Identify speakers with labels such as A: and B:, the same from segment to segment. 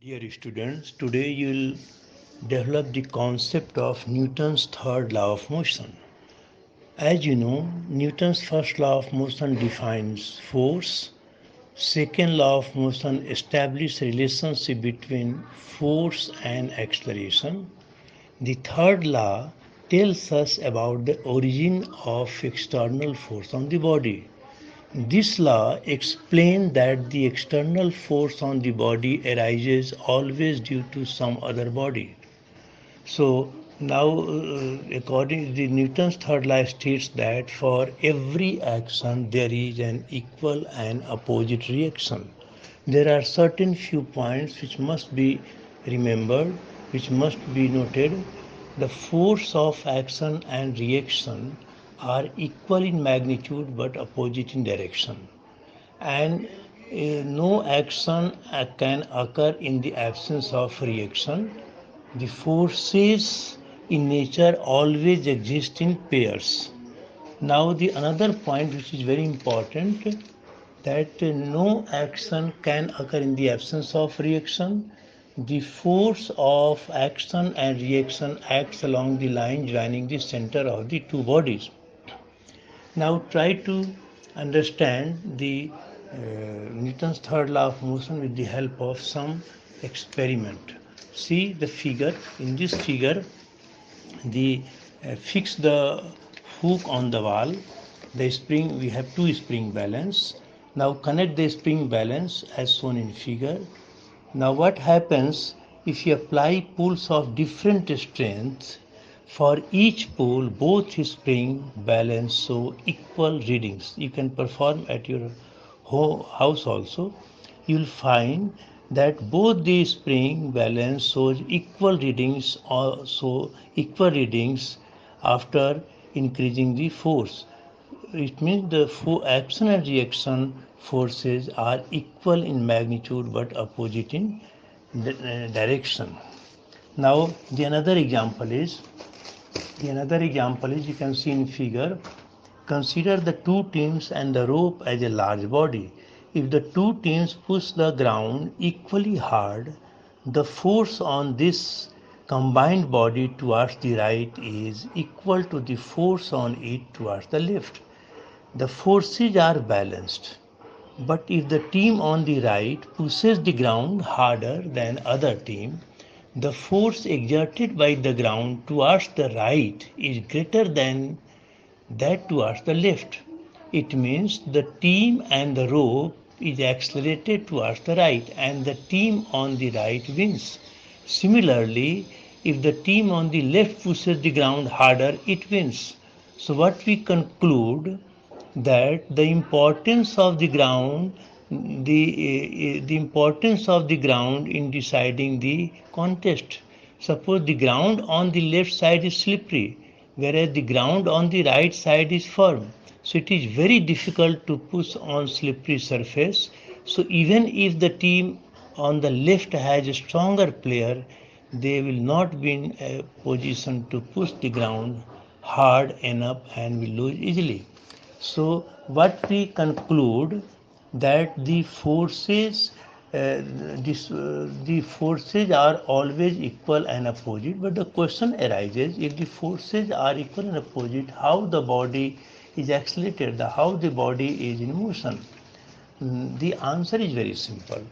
A: Dear students, today you will develop the concept of Newton's third law of motion. As you know, Newton's first law of motion defines force. Second law of motion establishes a relationship between force and acceleration. The third law tells us about the origin of external force on the body. This law explains that the external force on the body arises always due to some other body. So now, according to Newton's third law states that for every action there is an equal and opposite reaction. There are certain few points which must be remembered, which must be noted. The force of action and reaction are equal in magnitude but opposite in direction. And no action can occur in the absence of reaction. The forces in nature always exist in pairs. Now the another point which is very important, that no action can occur in the absence of reaction. The force of action and reaction acts along the line joining the center of the two bodies. Now try to understand the Newton's third law of motion with the help of some experiment. See the figure. In this figure, the fix the hook on the wall. The spring, we have two spring balance. Now connect the spring balance as shown in figure. Now what happens if you apply pulls of different strength? For each pull, both spring balance show equal readings. You can perform at your house also. You will find that both the spring balance shows equal readings, also equal readings after increasing the force. It means the action and reaction forces are equal in magnitude but opposite in direction. Now the another example is you can see in figure. Consider the two teams and the rope as a large body. If the two teams push the ground equally hard, the force on this combined body towards the right is equal to the force on it towards the left. The forces are balanced. But if the team on the right pushes the ground harder than other team, the force exerted by the ground towards the right is greater than that towards the left. It means the team and the rope is accelerated towards the right and the team on the right wins. Similarly, if the team on the left pushes the ground harder, it wins. So what we conclude, that the importance of the ground the importance of the ground in deciding the contest. Suppose the ground on the left side is slippery, whereas the ground on the right side is firm. So it is very difficult to push on slippery surface. So even if the team on the left has a stronger player, they will not be in a position to push the ground hard enough and will lose easily. So what we conclude, that the forces the forces are always equal and opposite, but the question arises, if the forces are equal and opposite, how the body is accelerated, how the body is in motion? The answer is very simple.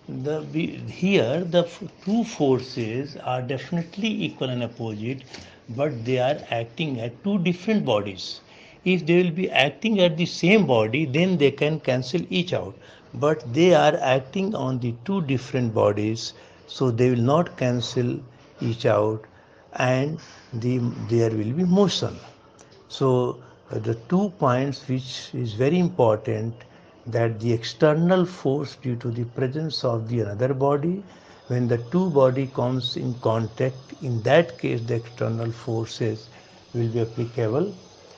A: Here the two forces are definitely equal and opposite, but they are acting at two different bodies. If they will be acting at the same body, then they can cancel each out. But they are acting on the two different bodies, so they will not cancel each out, and there will be motion. So the 2 points which is very important, that the external force due to the presence of the another body, when the two body comes in contact, in that case the external forces will be applicable.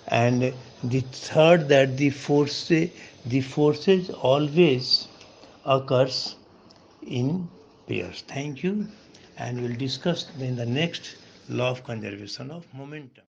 A: And the third, that the forces always occurs in pairs. Thank you, and we'll discuss in the next law of conservation of momentum.